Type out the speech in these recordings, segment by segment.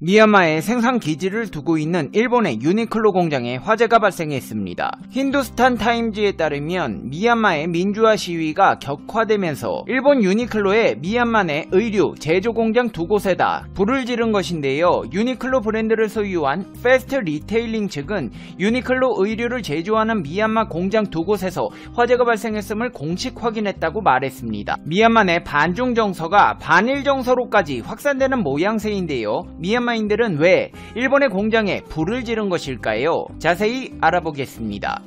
미얀마에 생산 기지를 두고 있는 일본의 유니클로 공장에 화재가 발생했습니다. 힌두스탄 타임즈에 따르면 미얀마의 민주화 시위가 격화되면서 일본 유니클로의 미얀마 내 의류 제조 공장 두 곳에다 불을 지른 것인데요. 유니클로 브랜드를 소유한 패스트 리테일링 측은 유니클로 의류를 제조하는 미얀마 공장 두 곳에서 화재가 발생했음을 공식 확인했다고 말했습니다. 미얀마 내 반중 정서가 반일 정서로까지 확산되는 모양새인데요. 미얀마인들은 왜 일본의 공장에 불을 지른 것일까요? 자세히 알아보겠습니다.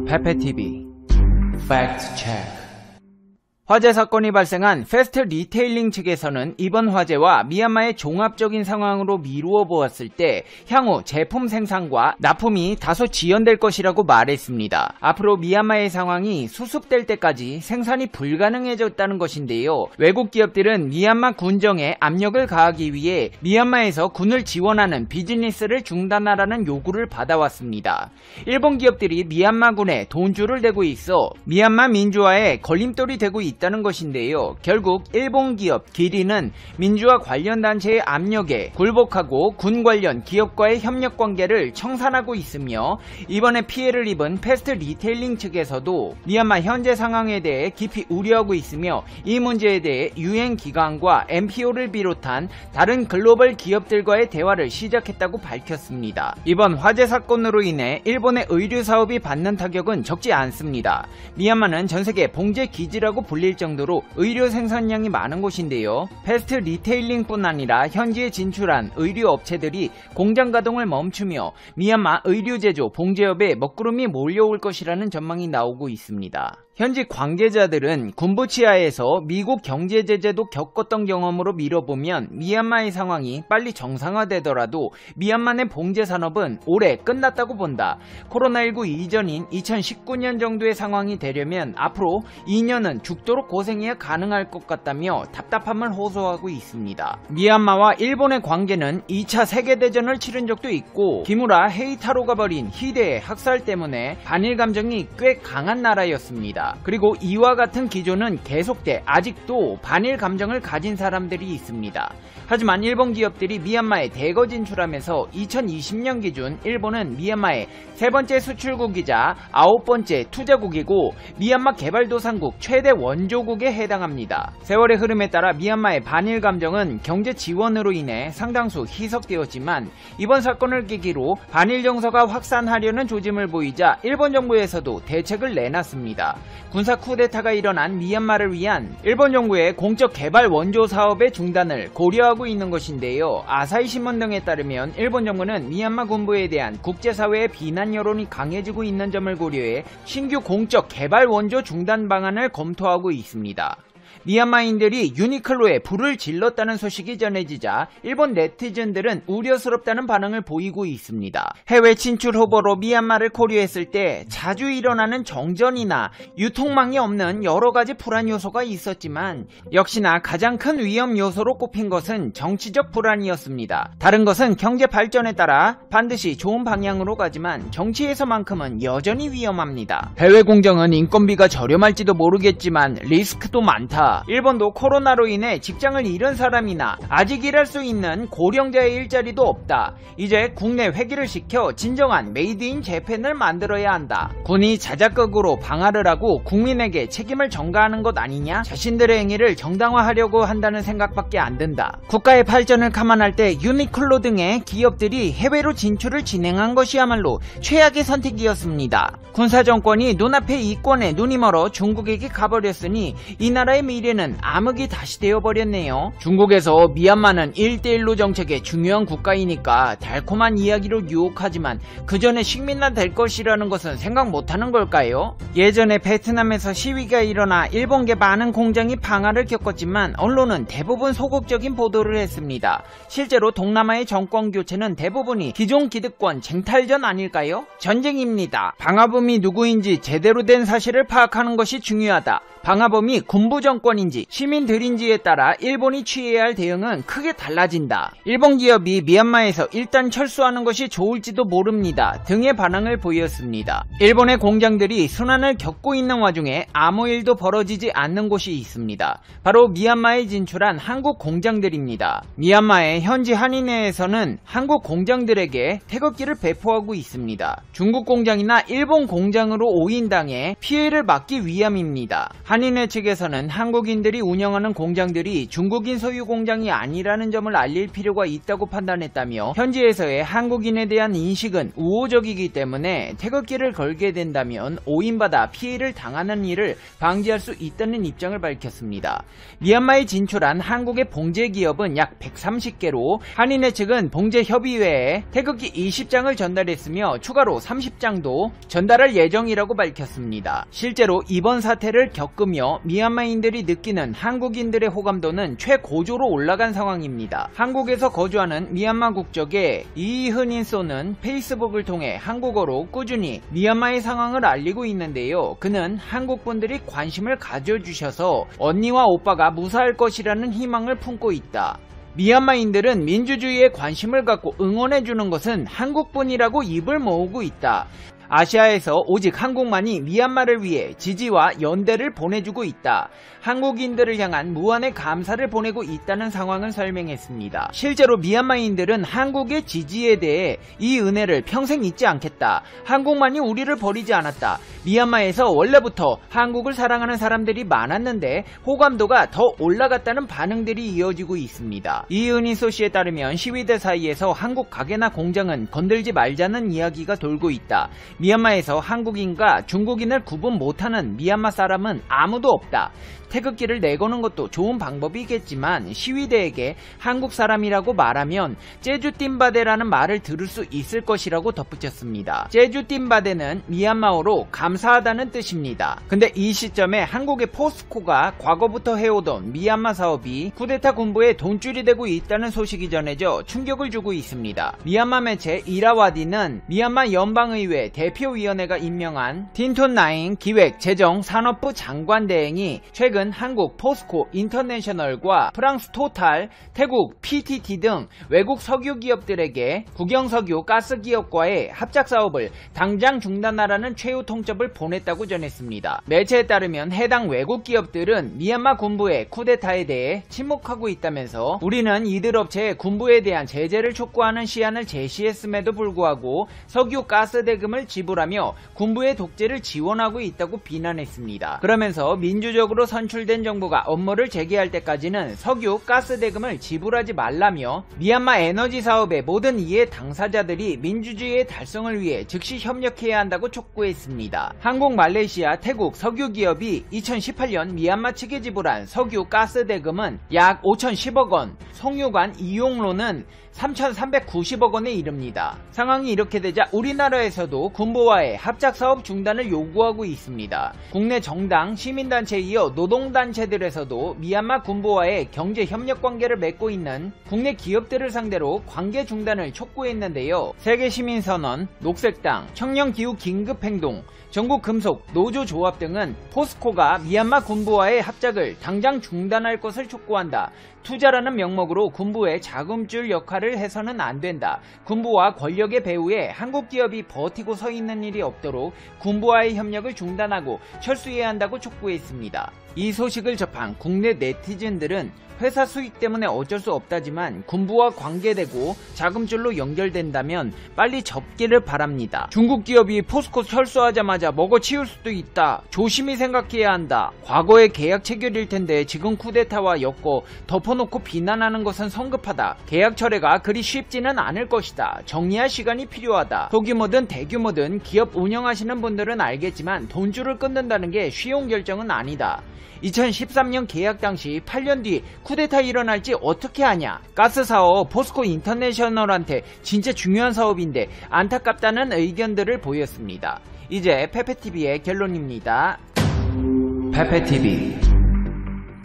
페페TV 팩트 체크. 화재 사건이 발생한 패스트 리테일링 측에서는 이번 화재와 미얀마의 종합적인 상황으로 미루어 보았을 때 향후 제품 생산과 납품이 다소 지연될 것이라고 말했습니다. 앞으로 미얀마의 상황이 수습될 때까지 생산이 불가능해졌다는 것인데요. 외국 기업들은 미얀마 군정에 압력을 가하기 위해 미얀마에서 군을 지원하는 비즈니스를 중단하라는 요구를 받아왔습니다. 일본 기업들이 미얀마군에 돈줄을 대고 있어 미얀마 민주화에 걸림돌이 되고 있다는 것인데요. 결국 일본 기업 기린은 민주화 관련 단체의 압력에 굴복하고 군 관련 기업과의 협력 관계를 청산하고 있으며 이번에 피해를 입은 패스트 리테일링 측에서도 미얀마 현재 상황에 대해 깊이 우려하고 있으며 이 문제에 대해 유엔 기관과 NPO를 비롯한 다른 글로벌 기업들과의 대화를 시작했다고 밝혔습니다. 이번 화재 사건으로 인해 일본의 의류 사업이 받는 타격은 적지 않습니다. 미얀마는 전세계 봉제 기지라고 불릴 정도로 의류 생산량이 많은 곳인데요. 패스트 리테일링뿐 아니라 현지에 진출한 의류 업체들이 공장 가동을 멈추며 미얀마 의류 제조 봉제업에 먹구름이 몰려올 것이라는 전망이 나오고 있습니다. 현지 관계자들은 군부 치하에서 미국 경제 제재도 겪었던 경험으로 미뤄보면 미얀마의 상황이 빨리 정상화되더라도 미얀마 내 봉제 산업은 올해 끝났다고 본다. 코로나19 이전인 2019년 정도의 상황이 되려면 앞으로 2년은 죽도록 고생해야 가능할 것 같다며 답답함을 호소하고 있습니다. 미얀마와 일본의 관계는 2차 세계대전을 치른 적도 있고 기무라 헤이타로가 벌인 히데의 학살 때문에 반일 감정이 꽤 강한 나라였습니다. 그리고 이와 같은 기조는 계속돼 아직도 반일 감정을 가진 사람들이 있습니다. 하지만 일본 기업들이 미얀마에 대거 진출하면서 2020년 기준 일본은 미얀마의 세 번째 수출국이자 9번째 투자국이고 미얀마 개발도상국 최대 원조국에 해당합니다. 세월의 흐름에 따라 미얀마의 반일 감정은 경제 지원으로 인해 상당수 희석되었지만 이번 사건을 계기로 반일 정서가 확산하려는 조짐을 보이자 일본 정부에서도 대책을 내놨습니다. 군사 쿠데타가 일어난 미얀마를 위한 일본 정부의 공적 개발 원조 사업의 중단을 고려하고 있는 것인데요. 아사히 신문 등에 따르면 일본 정부는 미얀마 군부에 대한 국제사회의 비난 여론이 강해지고 있는 점을 고려해 신규 공적 개발 원조 중단 방안을 검토하고 있습니다. 미얀마인들이 유니클로에 불을 질렀다는 소식이 전해지자 일본 네티즌들은 우려스럽다는 반응을 보이고 있습니다. 해외 진출 후보로 미얀마를 고려했을 때 자주 일어나는 정전이나 유통망이 없는 여러가지 불안 요소가 있었지만 역시나 가장 큰 위험 요소로 꼽힌 것은 정치적 불안이었습니다. 다른 것은 경제 발전에 따라 반드시 좋은 방향으로 가지만 정치에서만큼은 여전히 위험합니다. 해외 공장은 인건비가 저렴할지도 모르겠지만 리스크도 많다. 일본도 코로나로 인해 직장을 잃은 사람이나 아직 일할 수 있는 고령자의 일자리도 없다. 이제 국내 회귀를 시켜 진정한 메이드 인 재팬을 만들어야 한다. 군이 자작극으로 방화를 하고 국민에게 책임을 전가하는 것 아니냐? 자신들의 행위를 정당화하려고 한다는 생각밖에 안 든다. 국가의 발전을 감안할 때 유니클로 등의 기업들이 해외로 진출을 진행한 것이야말로 최악의 선택이었습니다. 군사정권이 눈앞의 이권에 눈이 멀어 중국에게 가버렸으니 이 나라의 미래는 암흑이 다시 되어버렸네요. 중국에서 미얀마는 1대1로 정책의 중요한 국가이니까 달콤한 이야기로 유혹하지만 그 전에 식민화 될 것이라는 것은 생각 못하는 걸까요? 예전에 베트남에서 시위가 일어나 일본계 많은 공장이 방화를 겪었지만 언론은 대부분 소극적인 보도를 했습니다. 실제로 동남아의 정권 교체는 대부분이 기존 기득권 쟁탈전 아닐까요? 전쟁입니다. 방화범이 누구인지 제대로 된 사실을 파악하는 것이 중요하다. 방화범이 군부 정권인지 시민들인지에 따라 일본이 취해야 할 대응은 크게 달라진다. 일본 기업이 미얀마에서 일단 철수하는 것이 좋을지도 모릅니다. 등의 반응을 보였습니다. 일본의 공장들이 순환을 겪고 있는 와중에 아무 일도 벌어지지 않는 곳이 있습니다. 바로 미얀마에 진출한 한국 공장들입니다. 미얀마의 현지 한인회에서는 한국 공장들에게 태극기를 배포하고 있습니다. 중국 공장이나 일본 공장으로 오인당해 피해를 막기 위함입니다. 한인회 측에서는 한국인들이 운영하는 공장들이 중국인 소유 공장이 아니라는 점을 알릴 필요가 있다고 판단했다며 현지에서의 한국인에 대한 인식은 우호적이기 때문에 태극기를 걸게 된다면 오인받아 피해를 당하는 일을 방지할 수 있다는 입장을 밝혔습니다. 미얀마에 진출한 한국의 봉제 기업은 약 130개로 한인회 측은 봉제협의회에 태극기 20장을 전달했으며 추가로 30장도 전달할 예정이라고 밝혔습니다. 실제로 이번 사태를 겪으며 미얀마인들이 느끼는 한국인들의 호감도는 최고조로 올라간 상황입니다. 한국에서 거주하는 미얀마 국적의 이흔인소는 페이스북을 통해 한국어로 꾸준히 미얀마의 상황을 알리고 있는데요. 그는 한국분들이 관심을 가져주셔서 언니와 오빠가 무사할 것이라는 희망을 품고 있다. 미얀마인들은 민주주의에 관심을 갖고 응원해주는 것은 한국뿐이라고 입을 모으고 있다. 아시아에서 오직 한국만이 미얀마를 위해 지지와 연대를 보내주고 있다. 한국인들을 향한 무한의 감사를 보내고 있다는 상황을 설명했습니다. 실제로 미얀마인들은 한국의 지지에 대해 이 은혜를 평생 잊지 않겠다. 한국만이 우리를 버리지 않았다. 미얀마에서 원래부터 한국을 사랑하는 사람들이 많았는데 호감도가 더 올라갔다는 반응들이 이어지고 있습니다. 이은희소 씨에 따르면 시위대 사이에서 한국 가게나 공장은 건들지 말자는 이야기가 돌고 있다. 미얀마에서 한국인과 중국인을 구분 못하는 미얀마 사람은 아무도 없다. 태극기를 내거는 것도 좋은 방법이겠지만 시위대에게 한국 사람이라고 말하면 제주띵바데라는 말을 들을 수 있을 것이라고 덧붙였습니다. 제주띵바데는 미얀마어로 감사하다는 뜻입니다. 근데 이 시점에 한국의 포스코가 과거부터 해오던 미얀마 사업이 쿠데타 군부에 돈줄이 되고 있다는 소식이 전해져 충격을 주고 있습니다. 미얀마 매체 이라와디는 미얀마 연방의회 대표위원회가 임명한 틴톤나인 기획 재정 산업부 장관 대행이 최근 한국 포스코 인터내셔널과 프랑스 토탈, 태국 PTT 등 외국 석유 기업들에게 국영석유 가스 기업과의 합작 사업을 당장 중단하라는 최후 통첩을 보냈다고 전했습니다. 매체에 따르면 해당 외국 기업들은 미얀마 군부의 쿠데타에 대해 침묵하고 있다면서 우리는 이들 업체에 군부에 대한 제재를 촉구하는 시안을 제시했음에도 불구하고 석유 가스 대금을 지불하며 군부의 독재를 지원하고 있다고 비난했습니다. 그러면서 민주적으로 선출된 정부가 업무를 재개할 때까지는 석유, 가스 대금을 지불하지 말라며 미얀마 에너지 사업의 모든 이해 당사자들이 민주주의의 달성을 위해 즉시 협력해야 한다고 촉구했습니다. 한국, 말레이시아, 태국 석유 기업이 2018년 미얀마 측에 지불한 석유, 가스 대금은 약 5,010억 원, 송유관 이용료는 3,390억 원에 이릅니다. 상황이 이렇게 되자 우리나라에서도 군부와의 합작사업 중단을 요구하고 있습니다. 국내 정당, 시민단체에 이어 노동단체들에서도 미얀마 군부와의 경제협력관계를 맺고 있는 국내 기업들을 상대로 관계 중단을 촉구했는데요. 세계시민선언, 녹색당, 청년기후 긴급행동, 전국금속, 노조조합 등은 포스코가 미얀마 군부와의 합작을 당장 중단할 것을 촉구한다. 투자라는 명목으로 군부의 자금줄 역할을 해서는 안 된다. 군부와 권력의 배후에 한국 기업이 버티고 서 있는 일이 없도록 군부와의 협력을 중단하고 철수해야 한다고 촉구했습니다. 이 소식을 접한 국내 네티즌들은 회사 수익 때문에 어쩔 수 없다지만 군부와 관계되고 자금줄로 연결된다면 빨리 접기를 바랍니다. 중국 기업이 포스코 철수하자마자 먹어치울 수도 있다. 조심히 생각해야 한다. 과거의 계약 체결일 텐데 지금 쿠데타와 엮어 덮어놓고 비난하는 것은 성급하다. 계약 철회가 그리 쉽지는 않을 것이다. 정리할 시간이 필요하다. 소규모든 대규모든 기업 운영하시는 분들은 알겠지만 돈줄을 끊는다는 게 쉬운 결정은 아니다. 2013년 계약 당시 8년 뒤 쿠데타 일어날지 어떻게 아냐. 가스 사업 포스코 인터내셔널한테 진짜 중요한 사업인데 안타깝다는 의견들을 보였습니다. 이제 페페TV의 결론입니다. 페페TV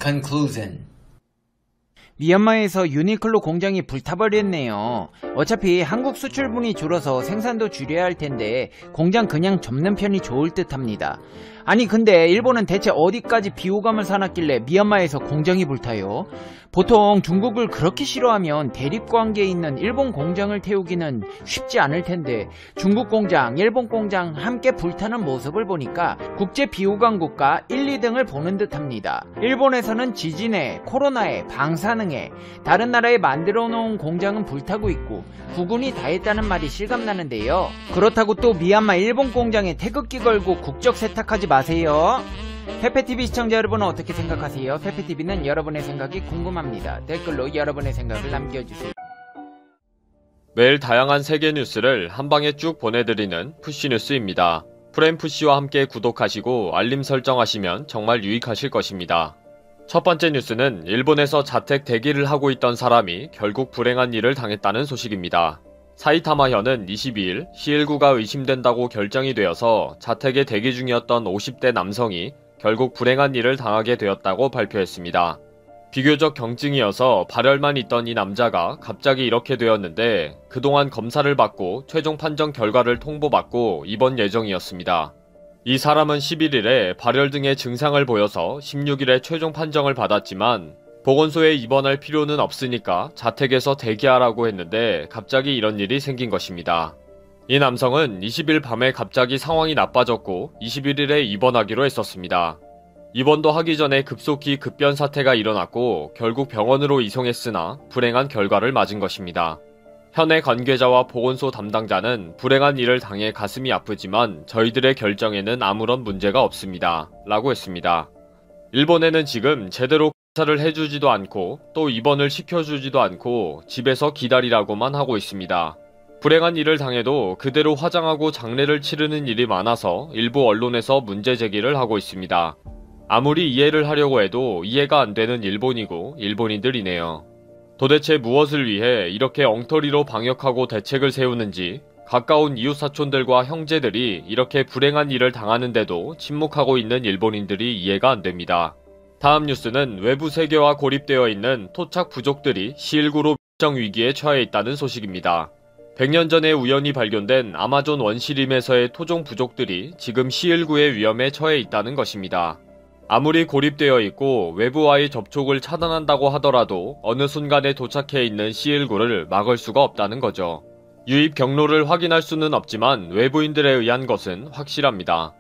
Conclusion. 미얀마에서 유니클로 공장이 불타버렸네요. 어차피 한국 수출분이 줄어서 생산도 줄여야 할 텐데 공장 그냥 접는 편이 좋을 듯 합니다. 아니 근데 일본은 대체 어디까지 비호감을 사놨길래 미얀마에서 공장이 불타요? 보통 중국을 그렇게 싫어하면 대립관계에 있는 일본 공장을 태우기는 쉽지 않을 텐데 중국 공장, 일본 공장 함께 불타는 모습을 보니까 국제 비호감 국가 1, 2등을 보는 듯합니다. 일본에서는 지진에, 코로나에, 방사능에 다른 나라에 만들어 놓은 공장은 불타고 있고 국군이 다 했다는 말이 실감나는데요. 그렇다고 또 미얀마 일본 공장에 태극기 걸고 국적 세탁하지 마세요. 페페TV 시청자 여러분은 어떻게 생각하세요? 페페TV는 여러분의 생각이 궁금합니다. 댓글로 여러분의 생각을 남겨주세요. 매일 다양한 세계 뉴스를 한방에 쭉 보내드리는 푸시뉴스입니다. 프레임푸시와 함께 구독하시고 알림 설정하시면 정말 유익하실 것입니다. 첫 번째 뉴스는 일본에서 자택 대기를 하고 있던 사람이 결국 불행한 일을 당했다는 소식입니다. 사이타마현은 22일 C19가 의심된다고 결정이 되어서 자택에 대기 중이었던 50대 남성이 결국 불행한 일을 당하게 되었다고 발표했습니다. 비교적 경증이어서 발열만 있던 이 남자가 갑자기 이렇게 되었는데 그동안 검사를 받고 최종 판정 결과를 통보받고 입원 예정이었습니다. 이 사람은 11일에 발열 등의 증상을 보여서 16일에 최종 판정을 받았지만 보건소에 입원할 필요는 없으니까 자택에서 대기하라고 했는데 갑자기 이런 일이 생긴 것입니다. 이 남성은 20일 밤에 갑자기 상황이 나빠졌고 21일에 입원하기로 했었습니다. 입원도 하기 전에 급속히 급변 사태가 일어났고 결국 병원으로 이송했으나 불행한 결과를 맞은 것입니다. 현해 관계자와 보건소 담당자는 불행한 일을 당해 가슴이 아프지만 저희들의 결정에는 아무런 문제가 없습니다. 라고 했습니다. 일본에는 지금 제대로 검사를 해주지도 않고 또 입원을 시켜주지도 않고 집에서 기다리라고만 하고 있습니다. 불행한 일을 당해도 그대로 화장하고 장례를 치르는 일이 많아서 일부 언론에서 문제 제기를 하고 있습니다. 아무리 이해를 하려고 해도 이해가 안 되는 일본이고 일본인들이네요. 도대체 무엇을 위해 이렇게 엉터리로 방역하고 대책을 세우는지 가까운 이웃사촌들과 형제들이 이렇게 불행한 일을 당하는데도 침묵하고 있는 일본인들이 이해가 안 됩니다. 다음 뉴스는 외부 세계와 고립되어 있는 토착 부족들이 C19로 밀정 위기에 처해 있다는 소식입니다. 100년 전에 우연히 발견된 아마존 원시림에서의 토종 부족들이 지금 C19의 위험에 처해 있다는 것입니다. 아무리 고립되어 있고 외부와의 접촉을 차단한다고 하더라도 어느 순간에 도착해 있는 C19를 막을 수가 없다는 거죠. 유입 경로를 확인할 수는 없지만 외부인들에 의한 것은 확실합니다.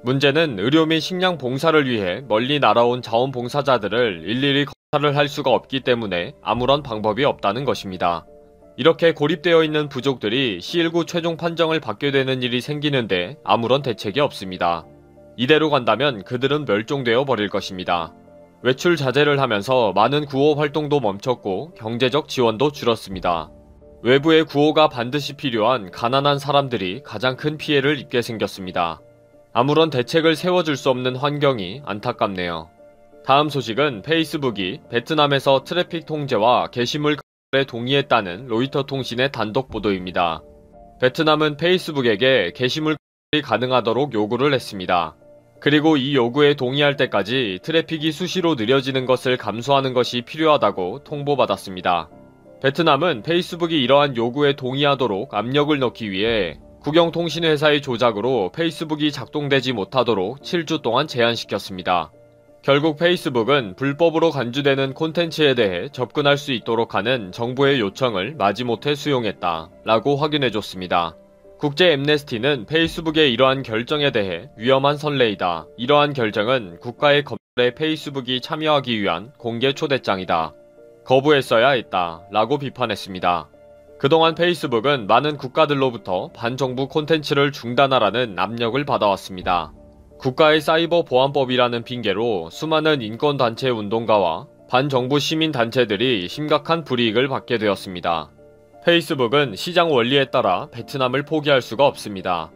문제는 의료 및 식량 봉사를 위해 멀리 날아온 자원봉사자들을 일일이 검사를 할 수가 없기 때문에 아무런 방법이 없다는 것입니다. 이렇게 고립되어 있는 부족들이 C19 최종 판정을 받게 되는 일이 생기는데 아무런 대책이 없습니다. 이대로 간다면 그들은 멸종되어 버릴 것입니다. 외출 자제를 하면서 많은 구호 활동도 멈췄고 경제적 지원도 줄었습니다. 외부의 구호가 반드시 필요한 가난한 사람들이 가장 큰 피해를 입게 생겼습니다. 아무런 대책을 세워줄 수 없는 환경이 안타깝네요. 다음 소식은 페이스북이 베트남에서 트래픽 통제와 게시물 에 동의했다는 로이터 통신의 단독 보도입니다. 베트남은 페이스북에게 게시물 이 가능하도록 요구를 했습니다. 그리고 이 요구에 동의할 때까지 트래픽이 수시로 느려지는 것을 감수하는 것이 필요하다고 통보받았습니다. 베트남은 페이스북이 이러한 요구에 동의하도록 압력을 넣기 위해 국영통신회사의 조작으로 페이스북이 작동되지 못하도록 7주 동안 제한시켰습니다. 결국 페이스북은 불법으로 간주되는 콘텐츠에 대해 접근할 수 있도록 하는 정부의 요청을 마지못해 수용했다 라고 확인해줬습니다. 국제 앰네스티는 페이스북의 이러한 결정에 대해 위험한 선례이다. 이러한 결정은 국가의 검열에 페이스북이 참여하기 위한 공개 초대장이다. 거부했어야 했다 라고 비판했습니다. 그동안 페이스북은 많은 국가들로부터 반정부 콘텐츠를 중단하라는 압력을 받아왔습니다. 국가의 사이버 보안법이라는 핑계로 수많은 인권단체 운동가와 반정부 시민단체들이 심각한 불이익을 받게 되었습니다. 페이스북은 시장 원리에 따라 베트남을 포기할 수가 없습니다.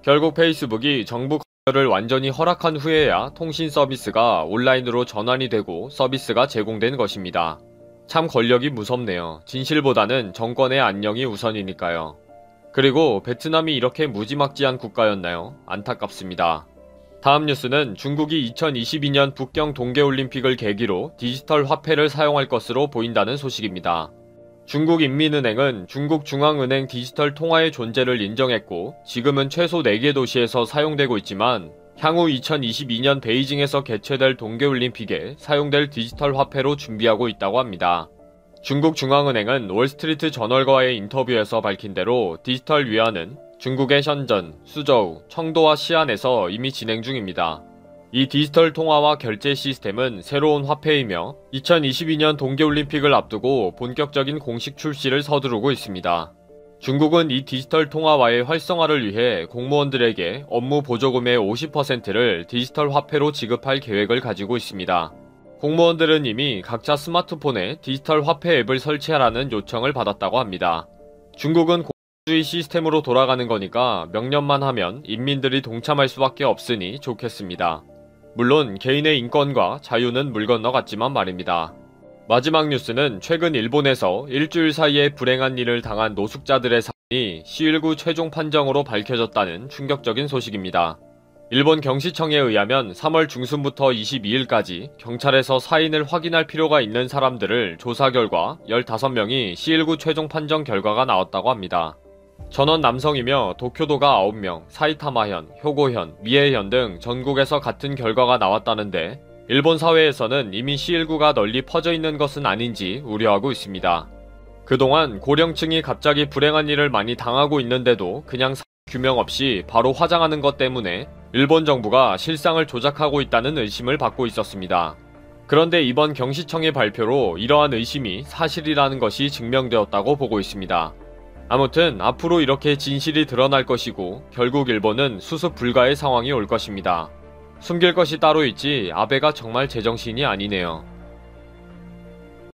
결국 페이스북이 정부 검열을 완전히 허락한 후에야 통신 서비스가 온라인으로 전환이 되고 서비스가 제공된 것입니다. 참 권력이 무섭네요. 진실보다는 정권의 안녕이 우선이니까요. 그리고 베트남이 이렇게 무지막지한 국가였나요? 안타깝습니다. 다음 뉴스는 중국이 2022년 북경 동계올림픽을 계기로 디지털 화폐를 사용할 것으로 보인다는 소식입니다. 중국인민은행은 중국중앙은행 디지털 통화의 존재를 인정했고 지금은 최소 4개 도시에서 사용되고 있지만 향후 2022년 베이징에서 개최될 동계올림픽에 사용될 디지털 화폐로 준비하고 있다고 합니다. 중국 중앙은행은 월스트리트 저널과의 인터뷰에서 밝힌 대로 디지털 위안은 중국의 션전, 수저우, 청도와 시안에서 이미 진행 중입니다. 이 디지털 통화와 결제 시스템은 새로운 화폐이며 2022년 동계올림픽을 앞두고 본격적인 공식 출시를 서두르고 있습니다. 중국은 이 디지털 통화와의 활성화를 위해 공무원들에게 업무 보조금의 50%를 디지털 화폐로 지급할 계획을 가지고 있습니다. 공무원들은 이미 각자 스마트폰에 디지털 화폐 앱을 설치하라는 요청을 받았다고 합니다. 중국은 공주의 시스템으로 돌아가는 거니까 명령만 하면 인민들이 동참할 수밖에 없으니 좋겠습니다. 물론 개인의 인권과 자유는 물 건너갔지만 말입니다. 마지막 뉴스는 최근 일본에서 일주일 사이에 불행한 일을 당한 노숙자들의 사안이 C19 최종 판정으로 밝혀졌다는 충격적인 소식입니다. 일본 경시청에 의하면 3월 중순부터 22일까지 경찰에서 사인을 확인할 필요가 있는 사람들을 조사 결과 15명이 C19 최종 판정 결과가 나왔다고 합니다. 전원 남성이며 도쿄도가 9명, 사이타마현, 효고현, 미에현 등 전국에서 같은 결과가 나왔다는데 일본 사회에서는 이미 C19가 널리 퍼져 있는 것은 아닌지 우려하고 있습니다. 그동안 고령층이 갑자기 불행한 일을 많이 당하고 있는데도 그냥 규명 없이 바로 화장하는 것 때문에 일본 정부가 실상을 조작하고 있다는 의심을 받고 있었습니다. 그런데 이번 경시청의 발표로 이러한 의심이 사실이라는 것이 증명되었다고 보고 있습니다. 아무튼 앞으로 이렇게 진실이 드러날 것이고 결국 일본은 수습 불가의 상황이 올 것입니다. 숨길 것이 따로 있지 아베가 정말 제정신이 아니네요.